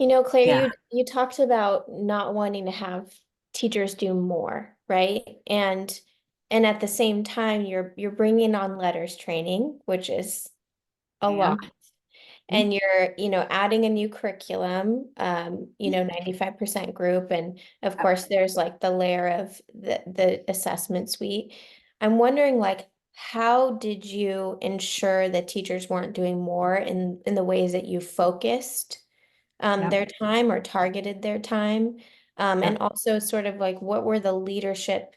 Claire, Yeah. you talked about not wanting to have teachers do more, right? And at the same time, you're bringing on letters training, which is a lot. And And you're, adding a new curriculum, 95% group. And of course, there's like the layer of the assessment suite. I'm wondering, like, how did you ensure that teachers weren't doing more in the ways that you focused yep, their time or targeted their time? And yep. also sort of like what were the leadership,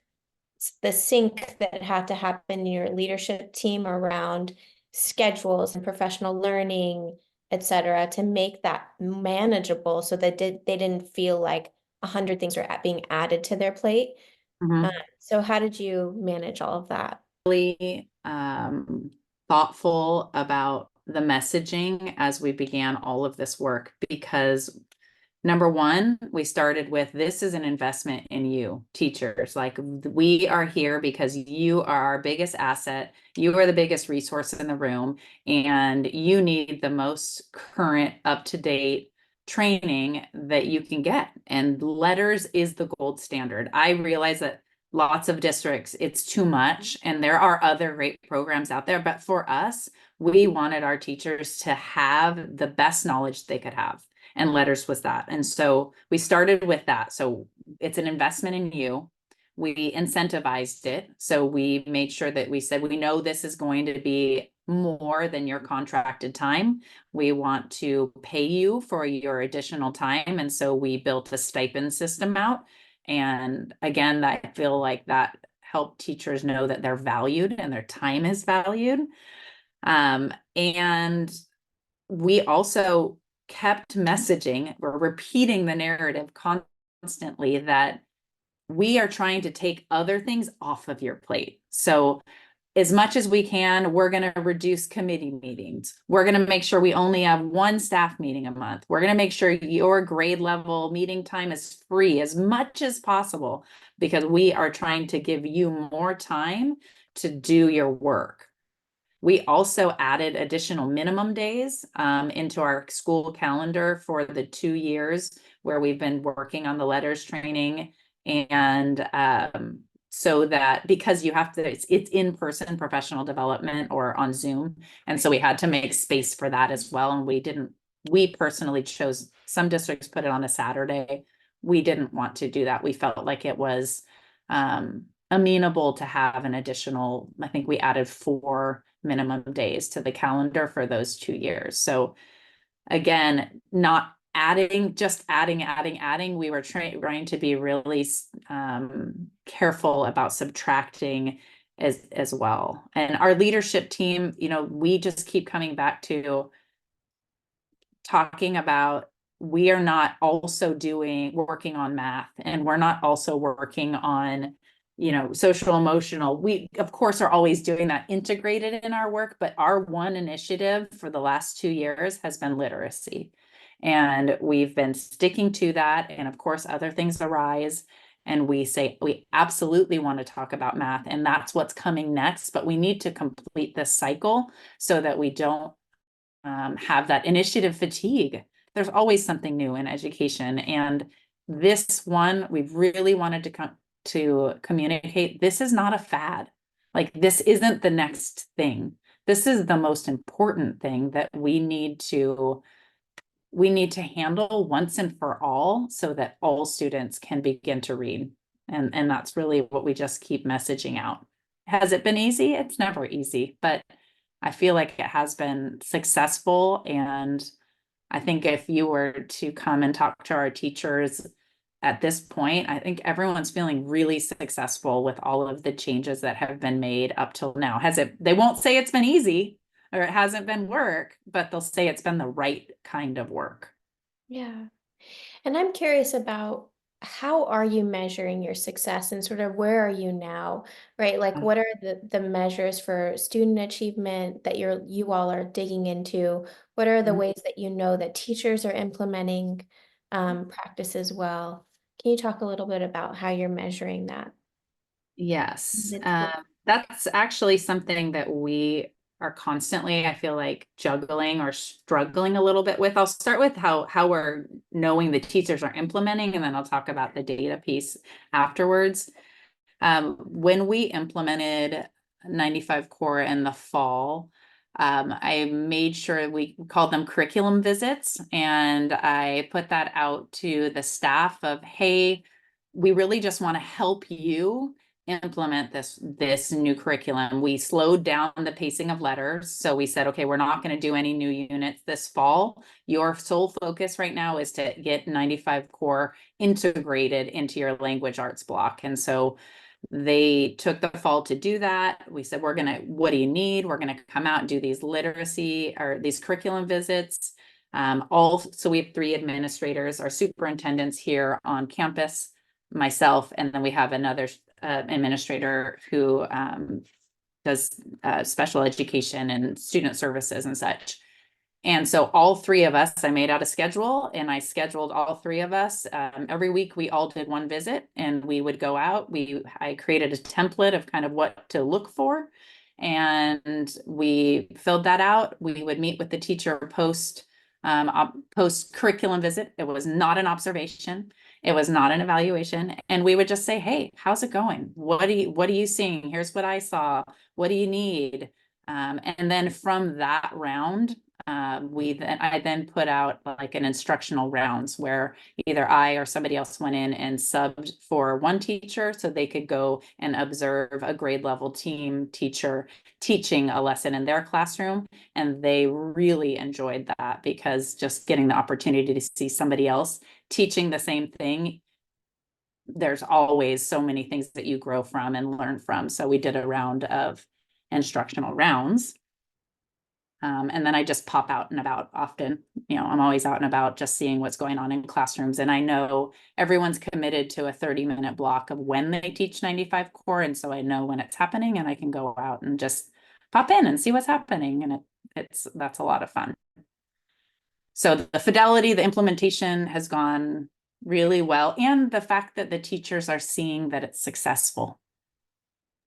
the sync that had to happen in your leadership team around schedules and professional learning, et cetera, to make that manageable so that they didn't feel like 100 things were being added to their plate. Uh, Mhm. so how did you manage all of that? Really thoughtful about the messaging as we began all of this work because number one, we started with this is an investment in you, teachers. Like we are here because you are our biggest asset. You are the biggest resource in the room, and you need the most current, up-to-date training that you can get. And letters is the gold standard. I realize that lots of districts, it's too much, and there are other great programs out there. But for us, we wanted our teachers to have the best knowledge they could have, and letters was that. And so we started with that. So it's an investment in you. We incentivized it. So we made sure that we said, we know this is going to be more than your contracted time. We want to pay you for your additional time. And so we built a stipend system out. And again, I feel like that helped teachers know that they're valued and their time is valued. And we also kept messaging, we're repeating the narrative constantly that we are trying to take other things off of your plate. So as much as we can, we're going to reduce committee meetings. We're going to make sure we only have one staff meeting a month. We're going to make sure your grade level meeting time is free as much as possible because we are trying to give you more time to do your work. We also added additional minimum days into our school calendar for the 2 years where we've been working on the letters training. And so that because you have to, it's in-person professional development or on Zoom. And so we had to make space for that as well. And we personally chose, some districts put it on a Saturday. We didn't want to do that. We felt like it was amenable to have an additional, I think we added 4 minimum days to the calendar for those 2 years. So again, not adding, just adding. We were trying to be really careful about subtracting as well. And our leadership team, we just keep coming back to talking about we are not also working on math, and we're not also working on social emotional. We of course are always doing that integrated in our work, but our one initiative for the last 2 years has been literacy, and we've been sticking to that. And of course other things arise, and we say we absolutely want to talk about math, and that's what's coming next, but we need to complete this cycle so that we don't have that initiative fatigue. There's always something new in education. And this one, we've really wanted to communicate, this is not a fad. Like, this isn't the next thing. This is the most important thing that we need to handle once and for all so that all students can begin to read. And that's really what we just keep messaging out. Has it been easy? It's never easy, but I feel like it has been successful. And I think if you were to come and talk to our teachers at this point, I think everyone's feeling really successful with all of the changes that have been made up till now. They won't say it's been easy or it hasn't been work, but they'll say it's been the right kind of work. Yeah. And I'm curious about how are you measuring your success and sort of where are you now, right? Like what are the measures for student achievement that you all are digging into? What are the Mhm. ways that you know that teachers are implementing practices well? Can you talk a little bit about how you're measuring that? Yes, It's- that's actually something that we are constantly, I feel like, juggling or struggling a little bit with. I'll start with how we're knowing the teachers are implementing, and then I'll talk about the data piece afterwards. When we implemented 95 core in the fall, I made sure we called them curriculum visits, and I put that out to the staff of, hey, we really just want to help you implement this new curriculum. We slowed down the pacing of letters. So we said, okay, we're not going to do any new units this fall. Your sole focus right now is to get 95 core integrated into your language arts block. And so they took the fall to do that. We said, what do you need? We're gonna come out and do these literacy or these curriculum visits. So we have 3 administrators, our superintendents here on campus, myself, and then we have another administrator who does special education and student services and such. And so all 3 of us, I made out a schedule and I scheduled all 3 of us. Every week we all did 1 visit and we would go out. I created a template of kind of what to look for. And we filled that out. We would meet with the teacher post curriculum visit. It was not an observation. It was not an evaluation. And we would just say, hey, how's it going? What are you seeing? Here's what I saw. What do you need? And then from that round, I then put out like an instructional rounds where either I or somebody else went in and subbed for one teacher so they could go and observe a grade level team teacher teaching a lesson in their classroom. And they really enjoyed that because just getting the opportunity to see somebody else teaching the same thing, there's always so many things that you grow from and learn from. So we did a round of instructional rounds. And then I just pop out and about often. I'm always out and about just seeing what's going on in classrooms. And I know everyone's committed to a 30-minute block of when they teach 95 core. And so I know when it's happening and I can go out and just pop in and see what's happening. And that's a lot of fun. So the fidelity, the implementation has gone really well. And the fact that the teachers are seeing that it's successful.